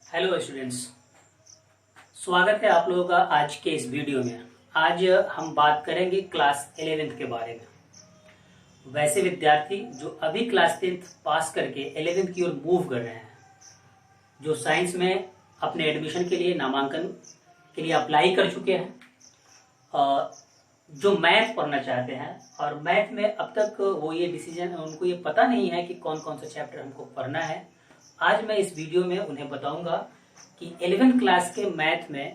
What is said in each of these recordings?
Hello students, स्वागत है आप लोगों का आज के इस वीडियो में। आज हम बात करेंगे क्लास 11th के बारे में। वैसे विद्यार्थी जो अभी क्लास 10th पास करके 11th की ओर मूव कर रहे हैं, जो साइंस में अपने एडमिशन के लिए नामांकन के लिए अप्लाई कर चुके हैं, जो मैथ पढ़ना चाहते हैं और मैथ में अब तक वो ये डिसीजन उनको ये पता नहीं है कि कौन कौन सा चैप्टर हमको पढ़ना है। आज मैं इस वीडियो में उन्हें बताऊंगा कि 11th क्लास के मैथ में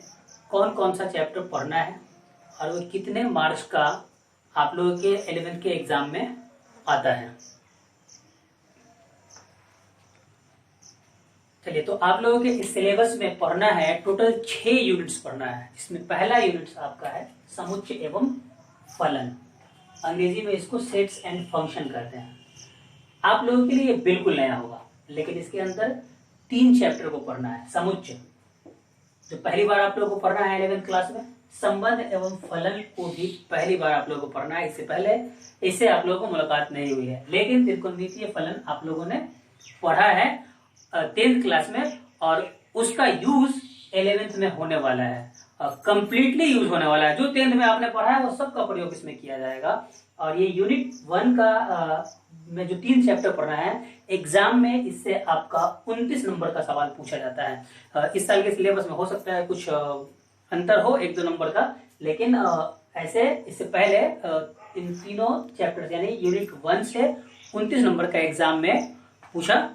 कौन कौन सा चैप्टर पढ़ना है और वो कितने मार्क्स का आप लोगों के 11th के एग्जाम में आता है। चलिए, तो आप लोगों के इस सिलेबस में पढ़ना है, टोटल 6 यूनिट्स पढ़ना है। इसमें पहला यूनिट आपका है समुच्चय एवं फलन, अंग्रेजी में इसको सेट्स एंड फंक्शन कहते हैं। आप लोगों के लिए बिल्कुल नया होगा, लेकिन इसके अंदर 3 चैप्टर को पढ़ना है। समुच्चय जो पहली बार आप लोगों को पढ़ना है 11th क्लास में, संबंध एवं फलन को भी पहली बार आप लोगों को पढ़ना है। इससे पहले इससे आप लोगों को मुलाकात नहीं हुई है, लेकिन त्रिकोणमितीय फलन आप लोगों ने पढ़ा है 10th क्लास में और उसका यूज 11th में होने वाला है, कंप्लीटली यूज होने वाला है। जो 10th में आपने पढ़ा है वो सबका प्रयोग इसमें किया जाएगा। और ये यूनिट 1 का में जो 3 चैप्टर पढ़ना है, एग्जाम में इससे आपका 29 नंबर का सवाल पूछा जाता है। इस साल के सिलेबस में हो सकता है कुछ अंतर हो 1-2 नंबर का, लेकिन ऐसे इससे पहले इन तीनों चैप्टर यानी यूनिट 1 से 29 नंबर का एग्जाम में पूछा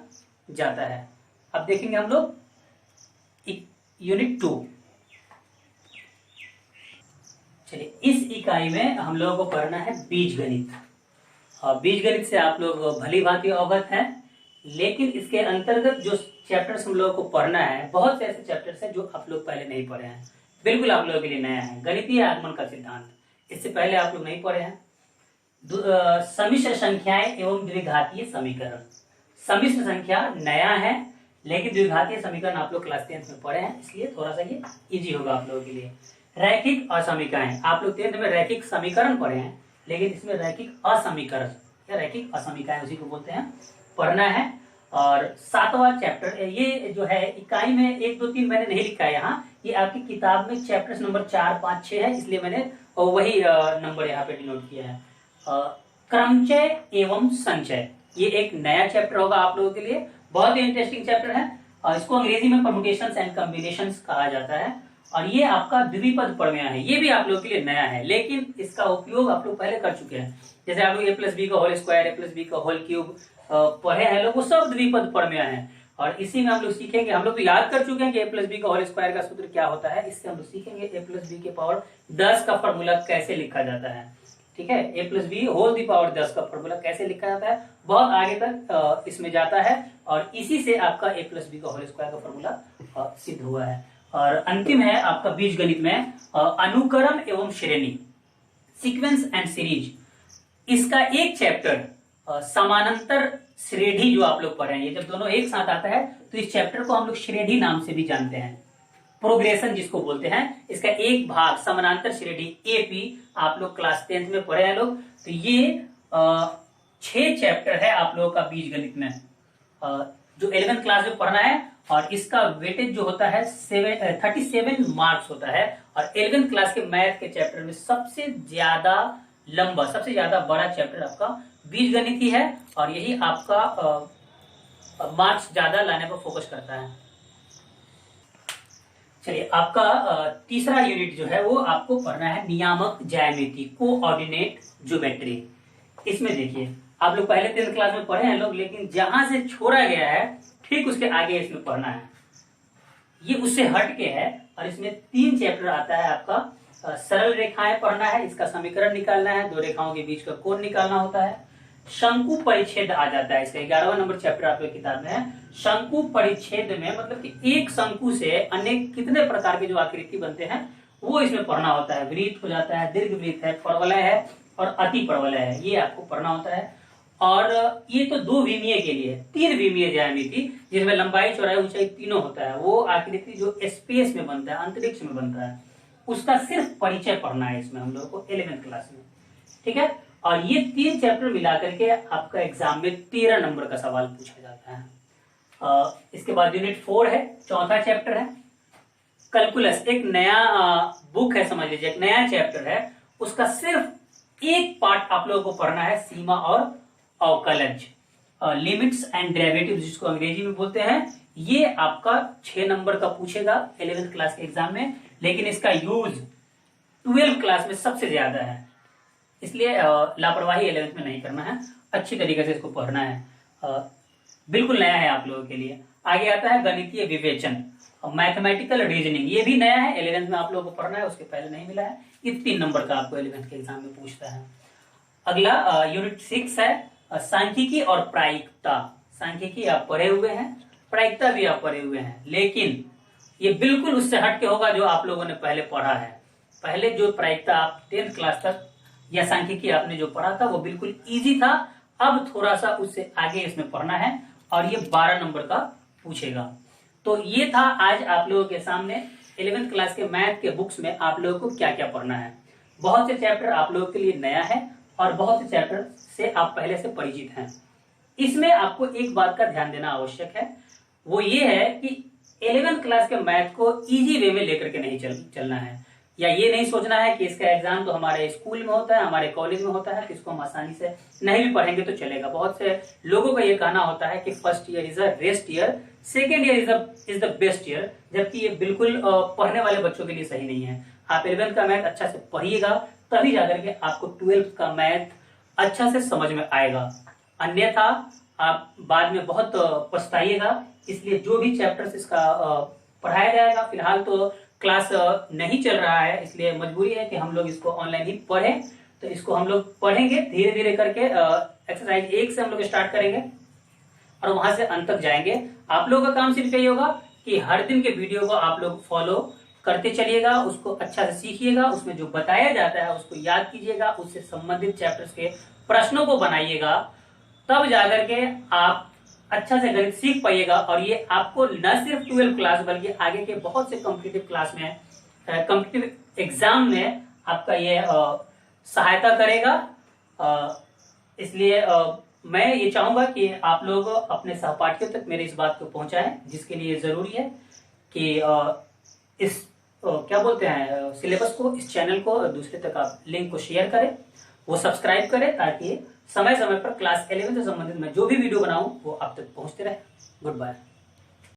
जाता है। अब देखेंगे हम लोग यूनिट 2। चलिए, इस इकाई में हम लोगों को पढ़ना है बीजगणित। और बीजगणित से आप लोग भली भांति अवगत हैं, लेकिन इसके अंतर्गत जो चैप्टर्स हम लोगों को पढ़ना है, बहुत से ऐसे चैप्टर्स हैं जो आप लोग पहले नहीं पढ़े हैं, बिल्कुल आप लोगों के लिए नया है। गणितीय आगमन का सिद्धांत इससे पहले आप लोग नहीं पढ़े हैं। सम्मिश्र संख्याएं एवं द्विघातीय समीकरण, सम्मिश्र संख्या नया है, लेकिन द्विघातीय समीकरण आप लोग क्लास 10th में पढ़े हैं, इसलिए थोड़ा सा ये इजी होगा आप लोगों के लिए। रैखिक असमीकरण, आप लोग 10th में रैखिक समीकरण पढ़े हैं, लेकिन इसमें रैखिक असमीकरण या रैखिक असमीकरण उसी को बोलते हैं, पढ़ना है। और 7वां चैप्टर, ये जो है इकाई में 1, 2, 3 मैंने नहीं लिखा है यहाँ, ये आपकी किताब में चैप्टर्स नंबर 4, 5, 6 है, इसलिए मैंने वही नंबर यहाँ पे डिनोट किया है। क्रमचय एवं संचय, ये एक नया चैप्टर होगा आप लोगों के लिए, बहुत ही इंटरेस्टिंग चैप्टर है। इसको अंग्रेजी में परम्यूटेशंस एंड कॉम्बिनेशंस कहा जाता है और ये आपका द्विपद प्रमेय है। ये भी आप लोगों के लिए नया है, लेकिन इसका उपयोग आप लोग पहले कर चुके हैं। जैसे आप लोग a+b का होल स्क्वायर, a+b का होल क्यूब पढ़े हैं लोग, वो सब द्विपद प्रमेय है। और इसी में हम लोग सीखेंगे, हम लोग तो याद कर चुके हैं कि a+b का होल स्क्वायर का सूत्र क्या होता है। इससे हम लोग सीखेंगे a+b के पावर 10 का फॉर्मूला कैसे लिखा जाता है। ठीक है, a+b होल दी पावर 10 का फॉर्मूला कैसे लिखा जाता है, बहुत आगे तक इसमें जाता है और इसी से आपका a+b का होल स्क्वायर का फॉर्मूला सिद्ध हुआ है। और अंतिम है आपका बीजगणित में अनुक्रम एवं श्रेणी, सीक्वेंस एंड सीरीज। इसका एक चैप्टर समानांतर श्रेणी जो आप लोग पढ़ेंगे, जब दोनों एक साथ आता है तो इस चैप्टर को हम लोग श्रेणी नाम से भी जानते हैं, प्रोग्रेशन जिसको बोलते हैं। इसका एक भाग समानांतर श्रेणी एपी आप लोग क्लास 10th में पढ़े हैं लोग। तो ये 6 चैप्टर है आप लोगों का बीजगणित में, जो 11th क्लास में पढ़ना है। और इसका वेटेज जो होता है 37 मार्क्स होता है। और 11th क्लास के मैथ के चैप्टर में सबसे ज्यादा लंबा, सबसे ज्यादा बड़ा चैप्टर आपका बीजगणित ही है और यही आपका मार्क्स ज्यादा लाने पर फोकस करता है। चलिए, आपका तीसरा यूनिट जो है वो आपको पढ़ना है नियामक ज्यामिति, कोऑर्डिनेट ज्योमेट्री। इसमें देखिए, आप लोग पहले 10th क्लास में पढ़े हैं लोग, लेकिन जहां से छोड़ा गया है ठीक उसके आगे इसमें पढ़ना है। ये उससे हट के है और इसमें 3 चैप्टर आता है आपका। सरल रेखाएं पढ़ना है, इसका समीकरण निकालना है, 2 रेखाओं के बीच का कोण निकालना होता है। शंकु परिच्छेद आ जाता है, इसका 11वां नंबर चैप्टर आपके किताब में है। शंकु परिच्छेद में मतलब कि एक शंकु से अनेक कितने प्रकार के जो आकृति बनते हैं वो इसमें पढ़ना होता है। वृत्त हो जाता है, दीर्घवृत्त है, परवलय है और अति परवलय है, ये आपको पढ़ना होता है। और ये तो 2 विमीय के लिए, 3 विमीय ज्यामिति जिसमें लंबाई, चौड़ाई, ऊंचाई तीनों होता है, वो आकृति जो स्पेस में बनता है, अंतरिक्ष में बनता है, उसका सिर्फ परिचय पढ़ना है इसमें हम लोगों को 11th क्लास में। ठीक है, और ये 3 चैप्टर मिलाकर के आपका एग्जाम में 13 नंबर का सवाल पूछा जाता है। इसके बाद यूनिट 4 है, चौथा चैप्टर है कैलकुलस। एक नया बुक है, समझ लीजिए एक नया चैप्टर है, उसका सिर्फ एक पार्ट आप लोगों को पढ़ना है, सीमा और अवकलज, लिमिट्स एंड डेरिवेटिव्स जिसको अंग्रेजी में बोलते हैं। ये आपका 6 नंबर का पूछेगा 11th क्लास के एग्जाम में, लेकिन इसका यूज 12th क्लास में सबसे ज्यादा है, इसलिए लापरवाही 11th में नहीं करना है, अच्छी तरीके से इसको पढ़ना है। बिल्कुल नया है आप लोगों के लिए। आगे आता है गणितीय विवेचन, मैथमेटिकल रीजनिंग, ये भी नया है, 11th में आप लोगों को पढ़ना है, उसके पहले नहीं मिला है। ये 3 नंबर का आपको 11th के एग्जाम में पूछता है। अगला यूनिट 6 है सांख्यिकी और प्रायिकता। सांख्यिकी आप पढ़े हुए हैं, प्रायिकता भी आप पढ़े हुए हैं, लेकिन ये बिल्कुल उससे हटके होगा जो आप लोगों ने पहले पढ़ा है। पहले जो प्रायिकता आप 10th क्लास तक या सांख्यिकी आपने जो पढ़ा था वो बिल्कुल इजी था, अब थोड़ा सा उससे आगे इसमें पढ़ना है और ये 12 नंबर का पूछेगा। तो ये था आज आप लोगों के सामने 11th क्लास के मैथ के बुक्स में आप लोगों को क्या क्या पढ़ना है। बहुत से चैप्टर आप लोगों के लिए नया है और बहुत से चैप्टर से आप पहले से परिचित हैं। इसमें आपको एक बात का ध्यान देना आवश्यक है, वो ये है कि 11th क्लास के मैथ को इजी वे में लेकर के नहीं चलना है, या ये नहीं सोचना है कि इसका एग्जाम तो हमारे स्कूल में होता है, हमारे कॉलेज में होता है, तो इसको हम आसानी से नहीं भी पढ़ेंगे तो चलेगा। बहुत से लोगों का ये कहना होता है कि first year is a rest year, second year is the best year, जबकि ये बिल्कुल पढ़ने वाले बच्चों के लिए सही नहीं है। आप 11th का मैथ अच्छा से पढ़िएगा, तभी जाकर के आपको 12th का मैथ अच्छा से समझ में आएगा, अन्यथा आप बाद में बहुत पछताइएगा। इसलिए जो भी चैप्टर्स इसका पढ़ाया जाएगा, फिलहाल तो क्लास नहीं चल रहा है, इसलिए मजबूरी है कि हम लोग इसको ऑनलाइन ही पढ़ें। तो इसको हम लोग पढ़ेंगे धीरे धीरे करके, एक्सरसाइज 1 से हम लोग स्टार्ट करेंगे और वहां से अंत तक जाएंगे। आप लोगों का काम सिर्फ यही होगा कि हर दिन के वीडियो को आप लोग फॉलो करते चलिएगा, उसको अच्छा से सीखिएगा, उसमें जो बताया जाता है उसको याद कीजिएगा, उससे संबंधित चैप्टर्स के प्रश्नों को बनाइएगा, तब जाकर के आप अच्छा से गणित सीख पाइएगा। और ये आपको न सिर्फ 12th क्लास बल्कि आगे के बहुत से कॉम्पिटिटिव क्लास में, कॉम्पिटिटिव एग्जाम में आपका ये सहायता करेगा। इसलिए मैं ये चाहूंगा कि आप लोग अपने सहपाठियों तक मेरी इस बात को पहुंचाएं, जिसके लिए जरूरी है कि इस क्या बोलते हैं सिलेबस को, इस चैनल को दूसरे तक आप लिंक को शेयर करें, वो सब्सक्राइब करें, ताकि समय समय पर क्लास 11 से संबंधित मैं जो भी वीडियो बनाऊं वो आप तक पहुंचते रहे। Good bye.